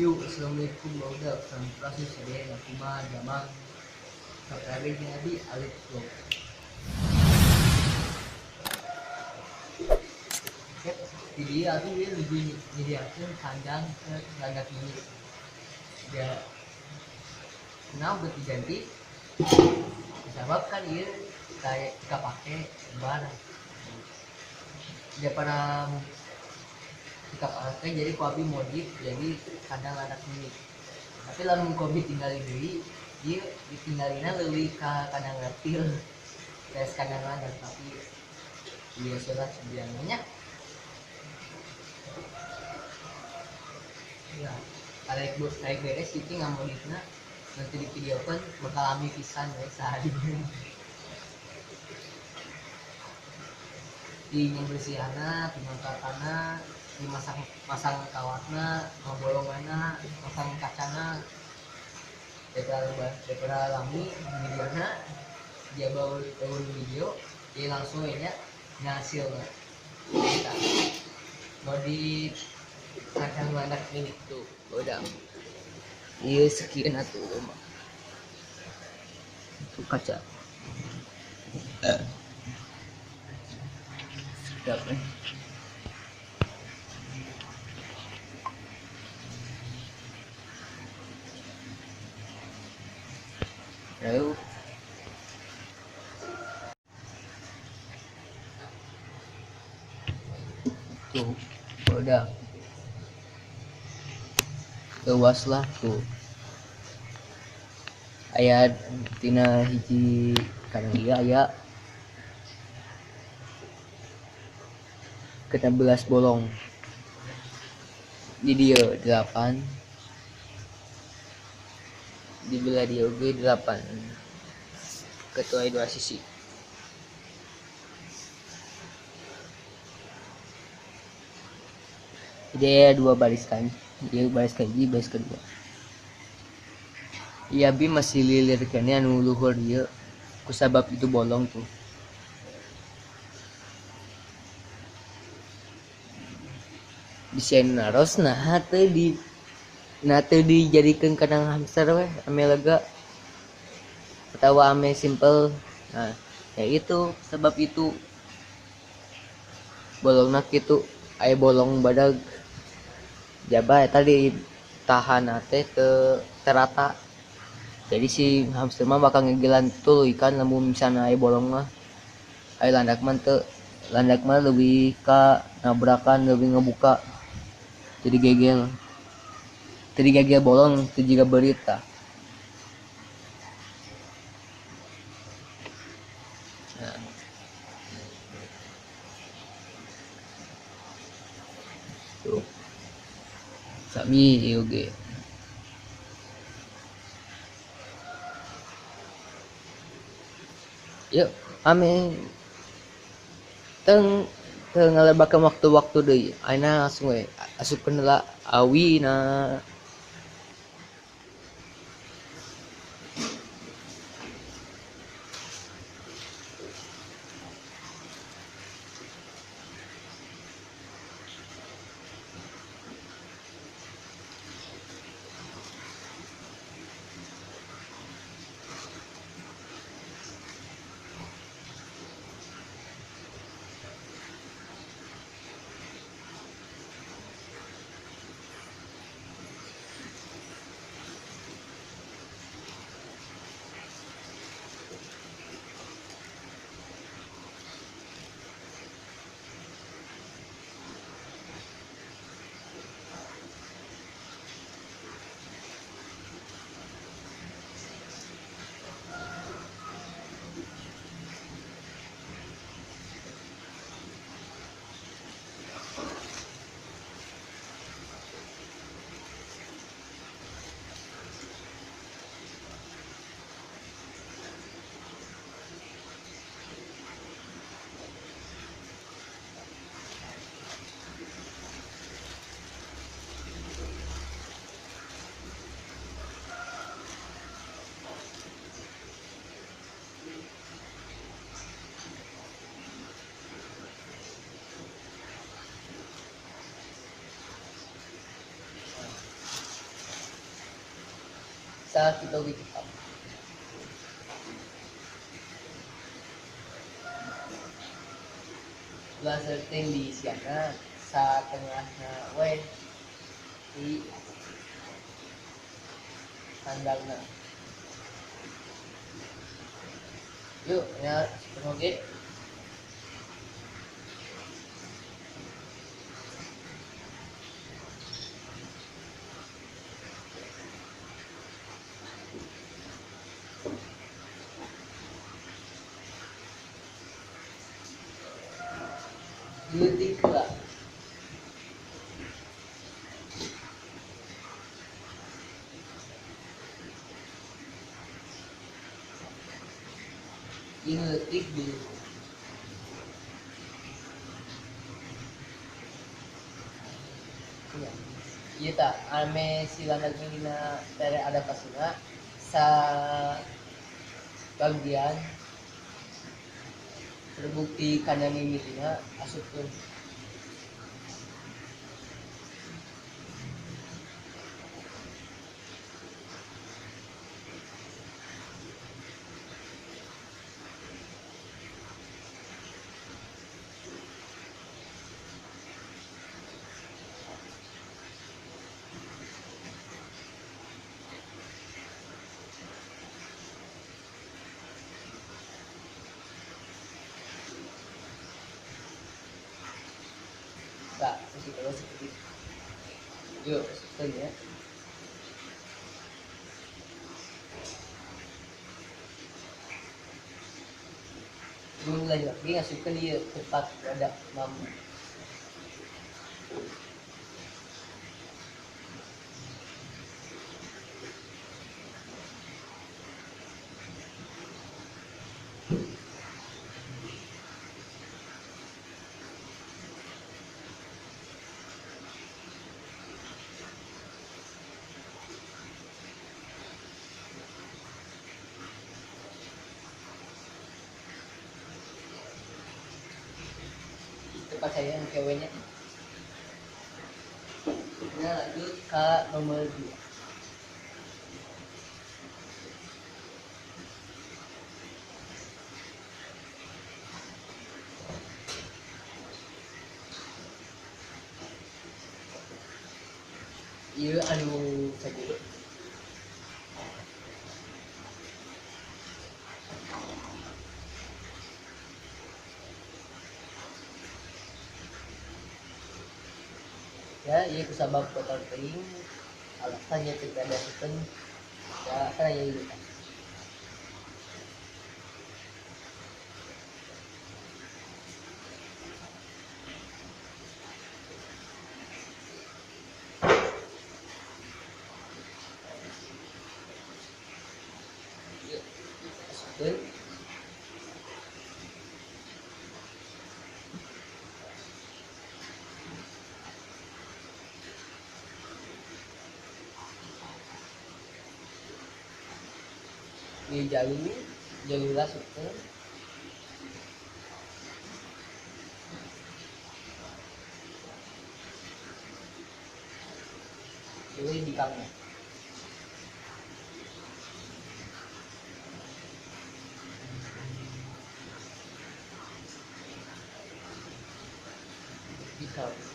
Yuk, assalamualaikum udah proses saya aku mah jamang KPW jadi alit vlog. Jadi aku dia lebih nyediakan kandang ke landak ini. Dia nah udah diganti. Disebabkan dia kayak gak pakai barang. Dia para kita pakai jadi kopi modif jadi kandang landak ini. Tapi lamun kopi tinggal di dia ditinggalinnya lebih ke kandang reptil kayak kandang landak tapi dia sudah sebenarnya ya tarik beres itu nggak mau dituna nanti di video kan bakal alami pisan ya sehari di nyembersihanna pengangkatanna di masang kawatna bolonganna masang kacana daripada alami videonya dia bawa video dia langsung ya hasilnya kita mau di kacang landak ini tuh udah iya sekian atuh tuh kaca sedap lalu tuh udah luas lah tuh ayat tina hiji kadang iya aya kena belas bolong di dia 8 di belah dia oge 8 ketua 2 sisi jadi 2 barisan dia baris hiji baris kedua iya bi masih lilirkannya anu luhur dia kusabab itu bolong tuh desain naros nah teu dijadikan kandang hamster weh ame lega atau ame simple nah ya itu sebab itu bolongna kitu aya bolong badag jaba eta di tahan teh terata jadi si hamster mah bakal ngegilan tuh ikan lamun misalnya aya bolong mah aya landak mah lebih ka nabrakan lebih ngebuka jadi gegel bolong itu juga berita nah, tuh sami oge yuk ame teng ngalebakeun waktu-waktu deui ayeuna langsung we asupkeun heula awina sa kita wikipap ulah setting di siana sa tengahna we di sandangna yuk ya oke. Leutik heula ieu leutik dulu ya ieu tah ame silana dina tere adaptasina sa bagian terbukti kana mimitina asupkeun tak mesti kalau seperti itu. Yuk asupkeun ya mulai lagi ngasupkeun ieu tepat pada mampu tempat saya yang ceweknya. Nah lanjut ke nomor 2 ieu anu saja ya ieu kusabab kotor teuing alasannya tidak ada sistem ya karena ya ieu yuk asupkeun ieu jalur asupkeun ieu di kangna di kangna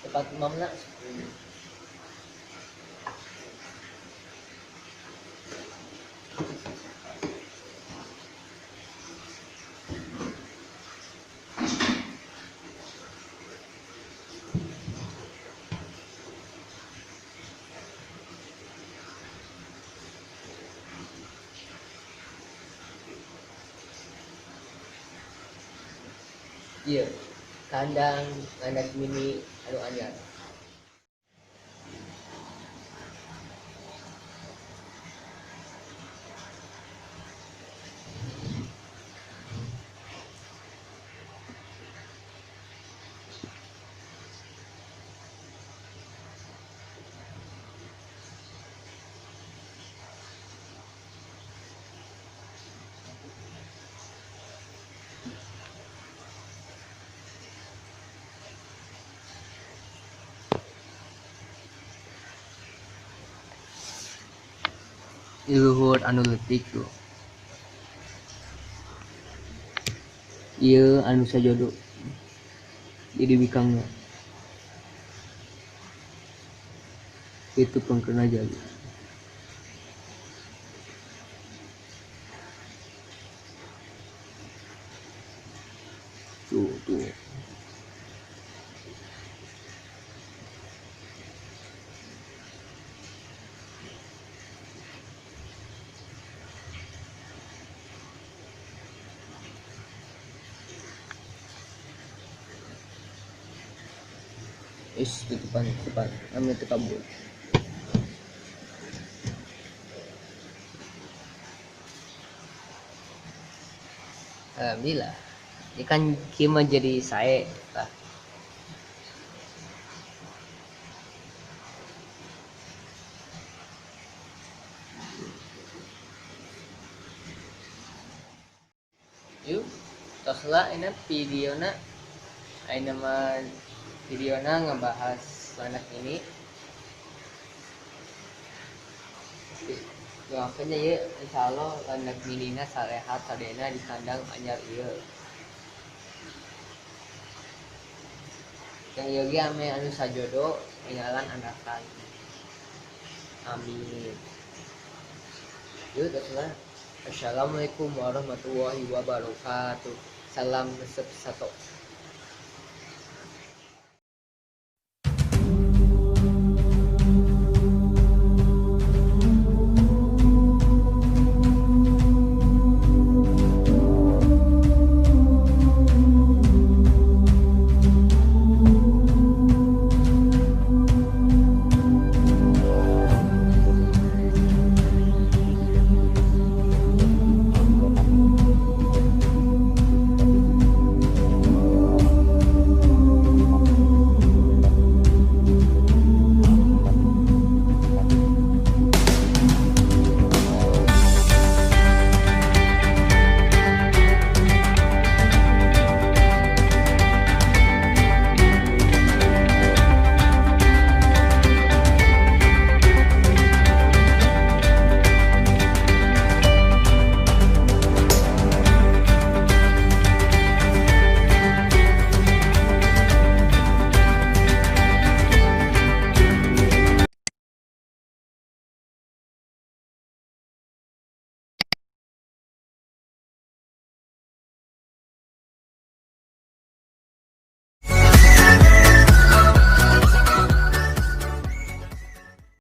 tempat imamna ieu kandang nganak mini anu anyar luhur anu leutik tuh. Ieu anu sajodo jadi bikangna itu pengkena jadi tuh tutupan ambil itu kabur. Alhamdulillah ini kan kima jadi saya lah. Yuk toslah ini videona ngebahas anak ini doakeun ya insyaallah anak minina sarehat sadena di kandang anyar ieu yang yogi ame anu sajodo ninggalan anakan amin. Yuk toslah assalamualaikum warahmatullahi wabarakatuh. Salam resep sato.